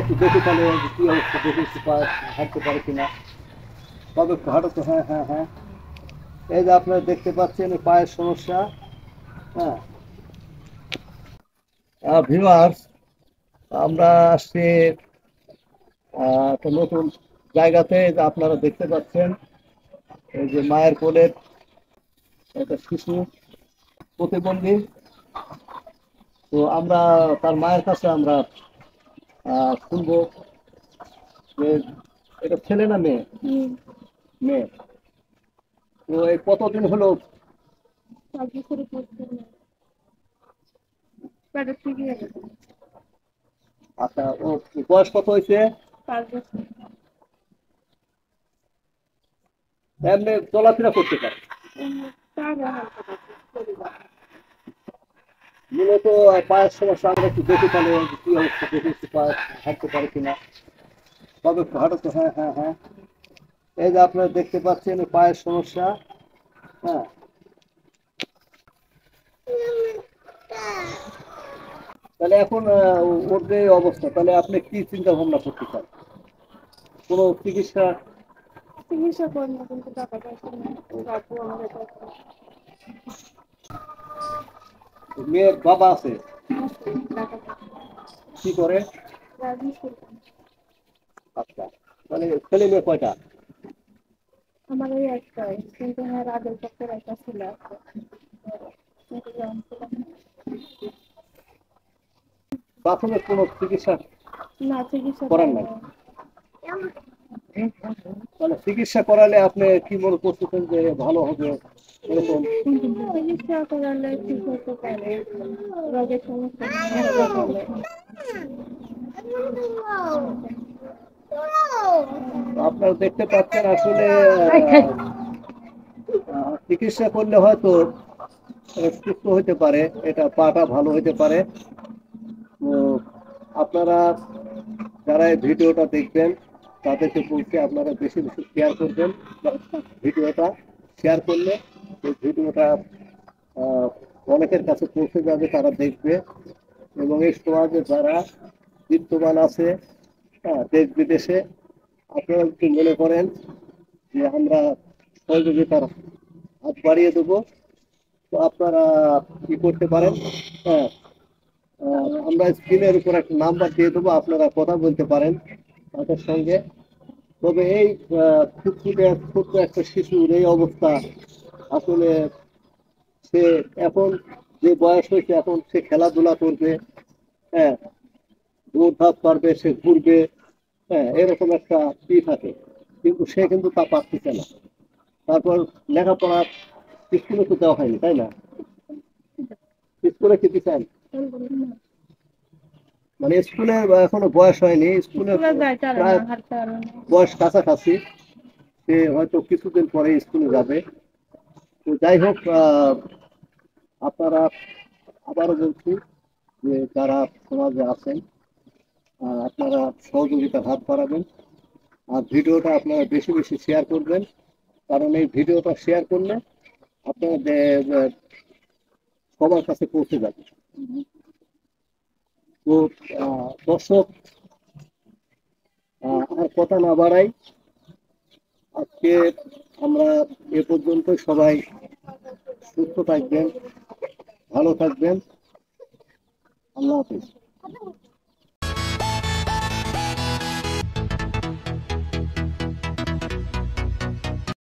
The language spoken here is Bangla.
একটু দেখি তাহলে কি অবস্থা, দেখি একটু হাঁটতে পারে কিনা। তবে একটু হাঁটো তো। হ্যাঁ হ্যাঁ হ্যাঁ, এই যে আপনারা দেখতে পাচ্ছেন পায়ের সমস্যা। হ্যাঁ ভিউয়ার্স, আমরা আসছি একটা নতুন জায়গাতে। যে আপনারা দেখতে পাচ্ছেন এই যে মায়ের কোলের একটা শিশু প্রতিবন্ধী। তো আমরা তার মায়ের কাছে আমরা শুনবো যে এটা ছেলে না মেয়ে। মেয়ে। তো এই কতদিন হলো? আচ্ছা, ও বয়স কত হয়েছে? এমনি চলাফেরা করতে পারে? মূলত পায়ের সমস্যা, আমরা একটু দেখি তাহলে কি অবস্থা, দেখি একটু হাঁটতে পারে কিনা। তবে একটু হাঁটো তো। হ্যাঁ হ্যাঁ হ্যাঁ, এই যে আপনারা দেখতে পাচ্ছেন পায়ের সমস্যা। হ্যাঁ, তাহলে এখন ওর যে অবস্থা, তাহলে আপনি কি চিন্তা ভাবনা করতে চান? কোনো চিকিৎসা? চিকিৎসা করবো কিন্তু টাকা পয়সা নেই, বাবু আমাদের কাছে মেয়ের বাবা আছে? আছে, টাকা পয়সা কি করে? রাজমিস্ত্রি। আচ্ছা, মানে ছেলে মেয়ে কয়টা? আমার ওই একটাই, কিন্তু আমার আগের পক্ষের একটা ছেলে আছে, কিন্তু জানি না। প্রাথমিক কোনো চিকিৎসা না, চিকিৎসা করার করে নাই? না। মানে চিকিৎসা করালে আপনি কি মনে করতেছেন যে ভালো হবে এরকম? চিকিৎসা করালে ঠিক হতে পারে, রোগের সমস্যা ভালো হবে। আপনারা দেখতে পাচ্ছেন আসলে চিকিৎসা করলে হয়তো সুস্থ হতে পারে, এটা পাটা ভালো হতে পারে। তো আপনারা যারা এই ভিডিওটা দেখবেন তাদেরকে বলছি আপনারা বেশি বেশি শেয়ার করবেন। ভিডিওটা শেয়ার করলে এই ভিডিওটা আহ, অনেকের কাছে পৌঁছে যাবে, তারা দেখবে। এবং এই সমাজে যারা বিদ্যমান আছে দেশ বিদেশে, আপনারা যদি মনে করেন যে আমরা সহযোগিতার হাত বাড়িয়ে দেবো, তো আপনারা কি করতে পারেন? হ্যাঁ, আমরা স্ক্রিনের উপর একটা নাম্বার দিয়ে দেবো, আপনারা কথা বলতে পারেন তাদের সঙ্গে। তবে এই ফুটফুটে ছোট্ট একটা শিশুর এই অবস্থা, আসলে সে এখন যে বয়স হয়েছে, এখন সে খেলাধুলা করবে, হ্যাঁ, দৌড়ঝাঁপ পারবে, সে ঘুরবে, হ্যাঁ, এরকম একটা থাকে। কিন্তু সে কিন্তু তা পারতেছে না। তারপর লেখাপড়া স্কুলে তো দেওয়া হয়নি, তাই না? স্কুলে কি দিচ্ছেন? মানে স্কুলে এখনো বয়স হয়নি, স্কুলে প্রায় বয়স কাছাকাছি। সে হয়তো কিছুদিন পরে স্কুলে যাবে। তো যাই হোক, আপনারা, আবারও বলছি যে যারা সমাজে আছেন আপনারা সহযোগিতার হাত বাড়াবেন। আর ভিডিওটা আপনারা বেশি বেশি শেয়ার করবেন, কারণ এই ভিডিওটা শেয়ার করলে আপনাদের সবার কাছে পৌঁছে যাবে। তো দর্শক, আর কথা না বাড়াই, আজকে আমরা এ পর্যন্ত। সবাই সুস্থ থাকবেন, ভালো থাকবেন। আল্লাহ হাফিজ।